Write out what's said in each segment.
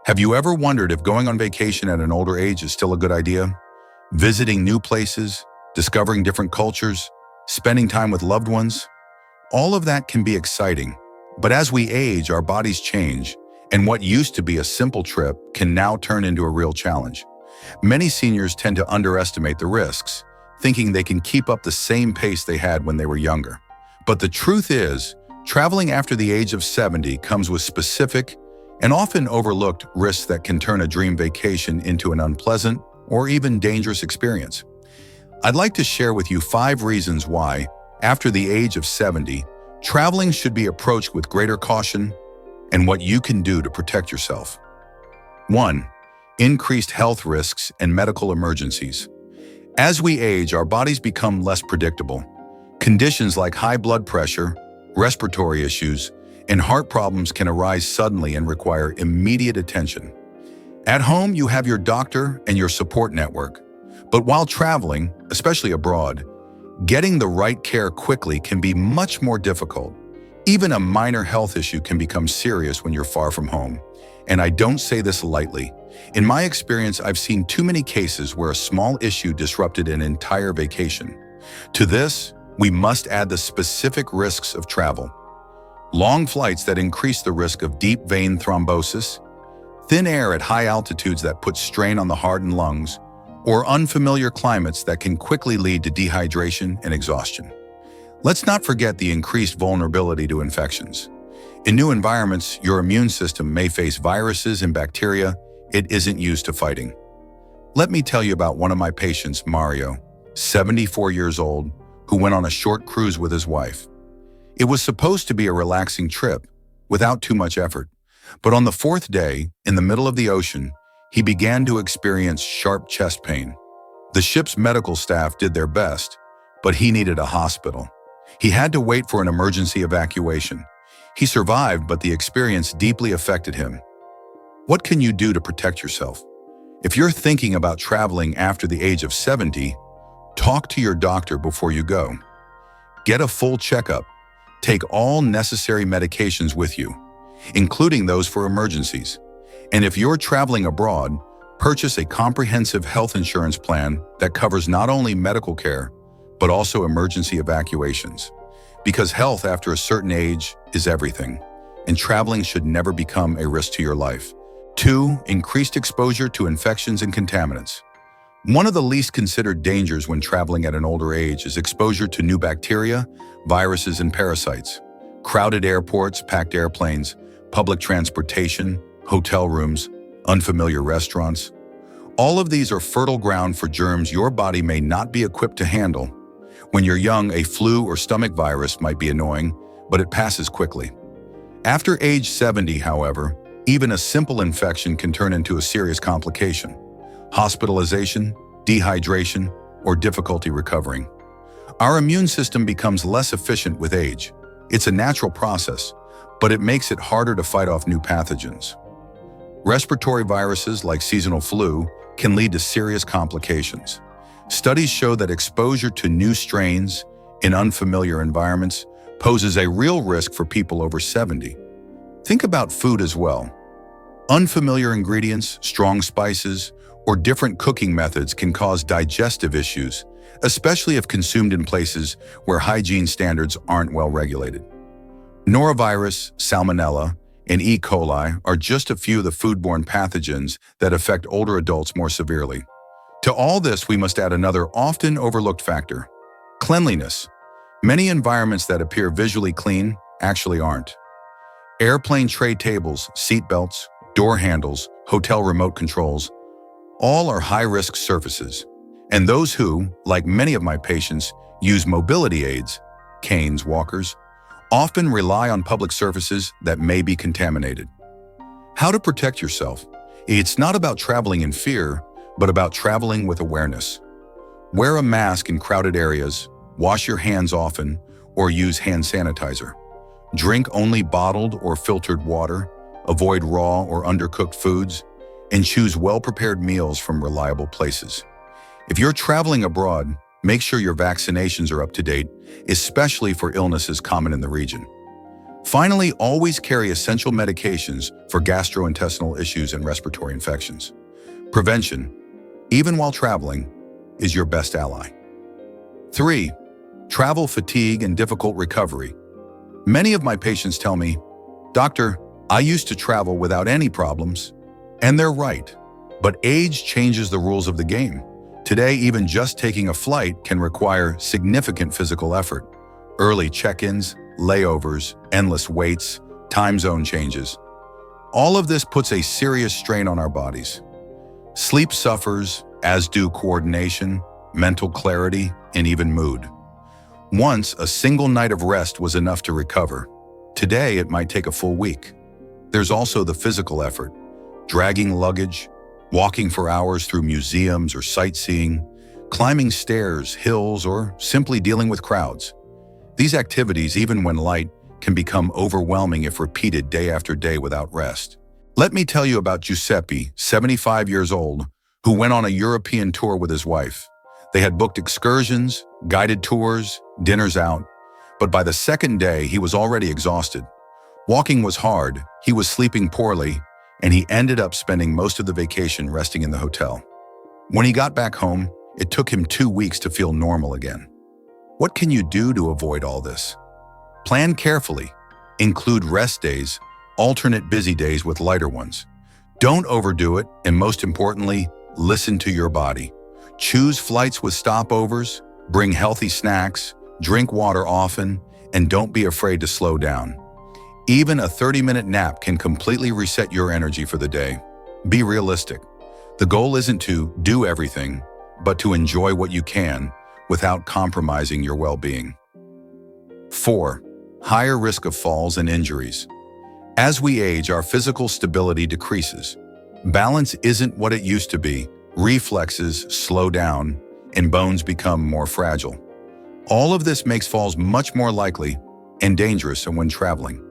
Have you ever wondered if going on vacation at an older age is still a good idea? Visiting new places, discovering different cultures, spending time with loved ones? All of that can be exciting, but as we age, our bodies change, and what used to be a simple trip can now turn into a real challenge. Many seniors tend to underestimate the risks, thinking they can keep up the same pace they had when they were younger. But the truth is, traveling after the age of 70 comes with specific and often overlooked risks that can turn a dream vacation into an unpleasant or even dangerous experience. I'd like to share with you 5 reasons why, after the age of 70, traveling should be approached with greater caution and what you can do to protect yourself. 1. Increased health risks and medical emergencies. As we age, our bodies become less predictable. Conditions like high blood pressure, respiratory issues, and heart problems can arise suddenly and require immediate attention. At home, you have your doctor and your support network. But while traveling, especially abroad, getting the right care quickly can be much more difficult. Even a minor health issue can become serious when you're far from home. And I don't say this lightly. In my experience, I've seen too many cases where a small issue disrupted an entire vacation. To this, we must add the specific risks of travel. Long flights that increase the risk of deep vein thrombosis, thin air at high altitudes that put strain on the heart and lungs, or unfamiliar climates that can quickly lead to dehydration and exhaustion. Let's not forget the increased vulnerability to infections. In new environments, your immune system may face viruses and bacteria it isn't used to fighting. Let me tell you about one of my patients, Mario, 74 years old, who went on a short cruise with his wife. It was supposed to be a relaxing trip, without too much effort. But on the 4th day, in the middle of the ocean, he began to experience sharp chest pain. The ship's medical staff did their best, but he needed a hospital. He had to wait for an emergency evacuation. He survived, but the experience deeply affected him. What can you do to protect yourself? If you're thinking about traveling after the age of 70, talk to your doctor before you go. Get a full checkup. Take all necessary medications with you, including those for emergencies. And if you're traveling abroad, purchase a comprehensive health insurance plan that covers not only medical care, but also emergency evacuations. Because health after a certain age is everything, and traveling should never become a risk to your life. 2. Increased exposure to infections and contaminants. One of the least considered dangers when traveling at an older age is exposure to new bacteria, viruses, and parasites. Crowded airports, packed airplanes, public transportation, hotel rooms, unfamiliar restaurants. All of these are fertile ground for germs your body may not be equipped to handle. When you're young, a flu or stomach virus might be annoying, but it passes quickly. After age 70, however, even a simple infection can turn into a serious complication. Hospitalization, dehydration, or difficulty recovering. Our immune system becomes less efficient with age. It's a natural process, but it makes it harder to fight off new pathogens. Respiratory viruses like seasonal flu can lead to serious complications. Studies show that exposure to new strains in unfamiliar environments poses a real risk for people over 70. Think about food as well. Unfamiliar ingredients, strong spices, or different cooking methods can cause digestive issues, especially if consumed in places where hygiene standards aren't well regulated. Norovirus, Salmonella, and E. coli are just a few of the foodborne pathogens that affect older adults more severely. To all this, we must add another often overlooked factor: cleanliness. Many environments that appear visually clean actually aren't. Airplane tray tables, seat belts, door handles, hotel remote controls, all are high-risk surfaces. And those who, like many of my patients, use mobility aids, canes, walkers, often rely on public surfaces that may be contaminated. How to protect yourself? It's not about traveling in fear, but about traveling with awareness. Wear a mask in crowded areas, wash your hands often, or use hand sanitizer. Drink only bottled or filtered water, avoid raw or undercooked foods, and choose well-prepared meals from reliable places. If you're traveling abroad, make sure your vaccinations are up to date, especially for illnesses common in the region. Finally, always carry essential medications for gastrointestinal issues and respiratory infections. Prevention, even while traveling, is your best ally. 3. Travel fatigue and difficult recovery. Many of my patients tell me, "Doctor, I used to travel without any problems." And they're right. But age changes the rules of the game. Today, even just taking a flight can require significant physical effort. Early check-ins, layovers, endless waits, time zone changes. All of this puts a serious strain on our bodies. Sleep suffers, as do coordination, mental clarity, and even mood. Once, a single night of rest was enough to recover. Today, it might take a full week. There's also the physical effort, dragging luggage, walking for hours through museums or sightseeing, climbing stairs, hills, or simply dealing with crowds. These activities, even when light, can become overwhelming if repeated day after day without rest. Let me tell you about Giuseppe, 75 years old, who went on a European tour with his wife. They had booked excursions, guided tours, dinners out, but by the second day, he was already exhausted. Walking was hard, he was sleeping poorly, and he ended up spending most of the vacation resting in the hotel. When he got back home, it took him 2 weeks to feel normal again. What can you do to avoid all this? Plan carefully. Include rest days, alternate busy days with lighter ones. Don't overdo it, and most importantly, listen to your body. Choose flights with stopovers, bring healthy snacks, drink water often, and don't be afraid to slow down. Even a 30-minute nap can completely reset your energy for the day. Be realistic. The goal isn't to do everything, but to enjoy what you can without compromising your well-being. 4. Higher risk of falls and injuries. As we age, our physical stability decreases. Balance isn't what it used to be. Reflexes slow down, and bones become more fragile. All of this makes falls much more likely and dangerous when traveling.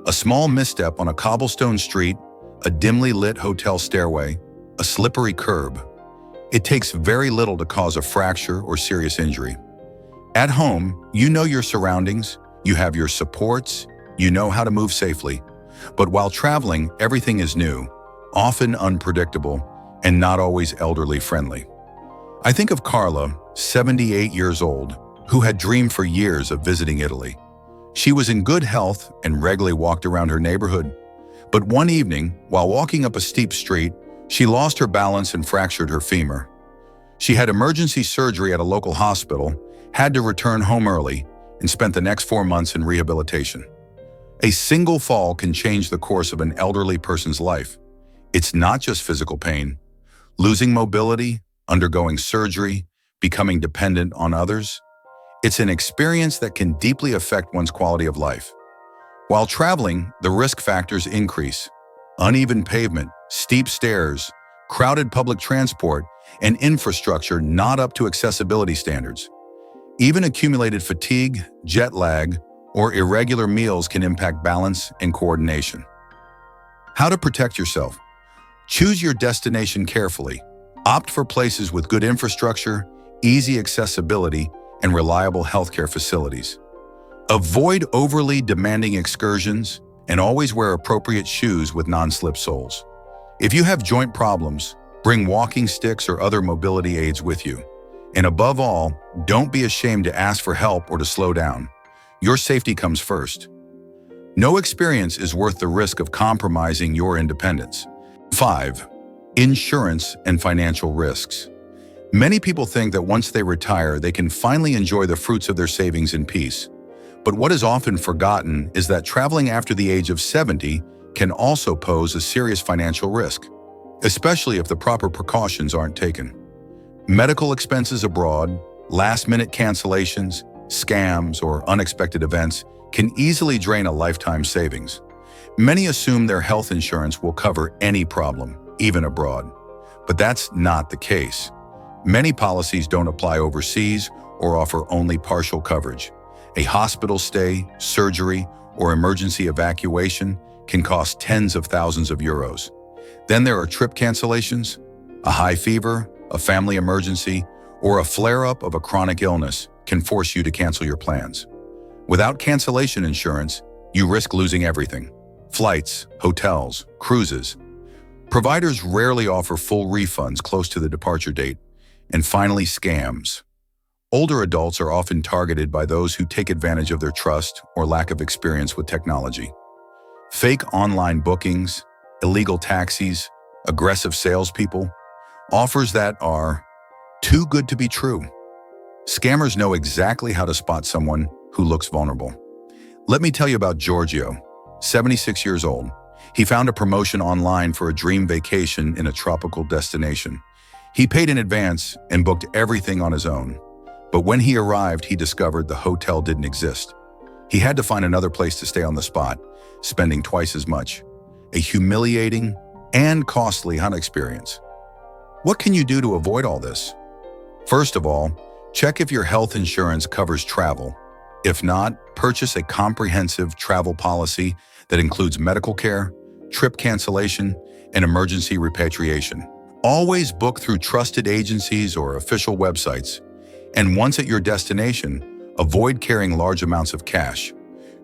A small misstep on a cobblestone street, a dimly lit hotel stairway, a slippery curb. It takes very little to cause a fracture or serious injury. At home, you know your surroundings, you have your supports, you know how to move safely. But while traveling, everything is new, often unpredictable, and not always elderly friendly. I think of Carla, 78 years old, who had dreamed for years of visiting Italy. She was in good health and regularly walked around her neighborhood. But one evening, while walking up a steep street, she lost her balance and fractured her femur. She had emergency surgery at a local hospital, had to return home early, and spent the next 4 months in rehabilitation. A single fall can change the course of an elderly person's life. It's not just physical pain. Losing mobility, undergoing surgery, becoming dependent on others. It's an experience that can deeply affect one's quality of life. While traveling, the risk factors increase. Uneven pavement, steep stairs, crowded public transport, and infrastructure not up to accessibility standards. Even accumulated fatigue, jet lag, or irregular meals can impact balance and coordination. How to protect yourself? Choose your destination carefully. Opt for places with good infrastructure, easy accessibility, and reliable healthcare facilities. Avoid overly demanding excursions and always wear appropriate shoes with non-slip soles. If you have joint problems, bring walking sticks or other mobility aids with you. And above all, don't be ashamed to ask for help or to slow down. Your safety comes first. No experience is worth the risk of compromising your independence. 5. Insurance and financial risks. Many people think that once they retire, they can finally enjoy the fruits of their savings in peace. But what is often forgotten is that traveling after the age of 70 can also pose a serious financial risk, especially if the proper precautions aren't taken. Medical expenses abroad, last-minute cancellations, scams, or unexpected events can easily drain a lifetime savings. Many assume their health insurance will cover any problem, even abroad. But that's not the case. Many policies don't apply overseas or offer only partial coverage. A hospital stay, surgery, or emergency evacuation can cost tens of thousands of euros. Then there are trip cancellations, a high fever, a family emergency, or a flare-up of a chronic illness can force you to cancel your plans. Without cancellation insurance, you risk losing everything. Flights, hotels, cruises. Providers rarely offer full refunds close to the departure date. And finally, scams. Older adults are often targeted by those who take advantage of their trust or lack of experience with technology. Fake online bookings, illegal taxis, aggressive salespeople, offers that are too good to be true. Scammers know exactly how to spot someone who looks vulnerable. Let me tell you about Giorgio, 76 years old. He found a promotion online for a dream vacation in a tropical destination. He paid in advance and booked everything on his own. But when he arrived, he discovered the hotel didn't exist. He had to find another place to stay on the spot, spending twice as much. A humiliating and costly hunt experience. What can you do to avoid all this? First of all, check if your health insurance covers travel. If not, purchase a comprehensive travel policy that includes medical care, trip cancellation, and emergency repatriation. Always book through trusted agencies or official websites. And once at your destination, avoid carrying large amounts of cash.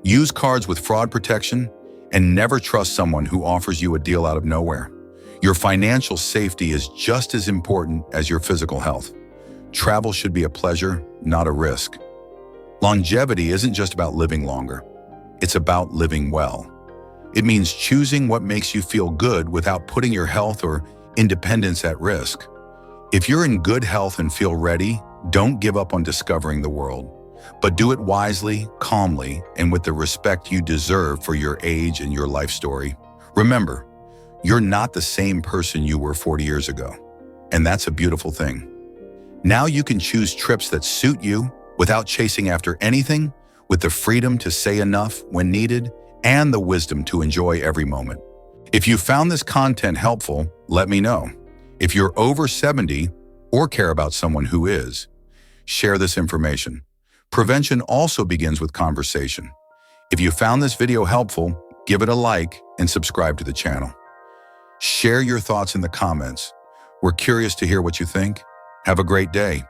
Use cards with fraud protection, and never trust someone who offers you a deal out of nowhere. Your financial safety is just as important as your physical health. Travel should be a pleasure, not a risk. Longevity isn't just about living longer. It's about living well. It means choosing what makes you feel good without putting your health or independence at risk. If you're in good health and feel ready, don't give up on discovering the world. But do it wisely, calmly, and with the respect you deserve for your age and your life story. Remember, you're not the same person you were 40 years ago, and that's a beautiful thing. Now you can choose trips that suit you without chasing after anything, with the freedom to say enough when needed and the wisdom to enjoy every moment. If you found this content helpful, let me know. If you're over 70 or care about someone who is, share this information. Prevention also begins with conversation. If you found this video helpful, give it a like and subscribe to the channel. Share your thoughts in the comments. We're curious to hear what you think. Have a great day.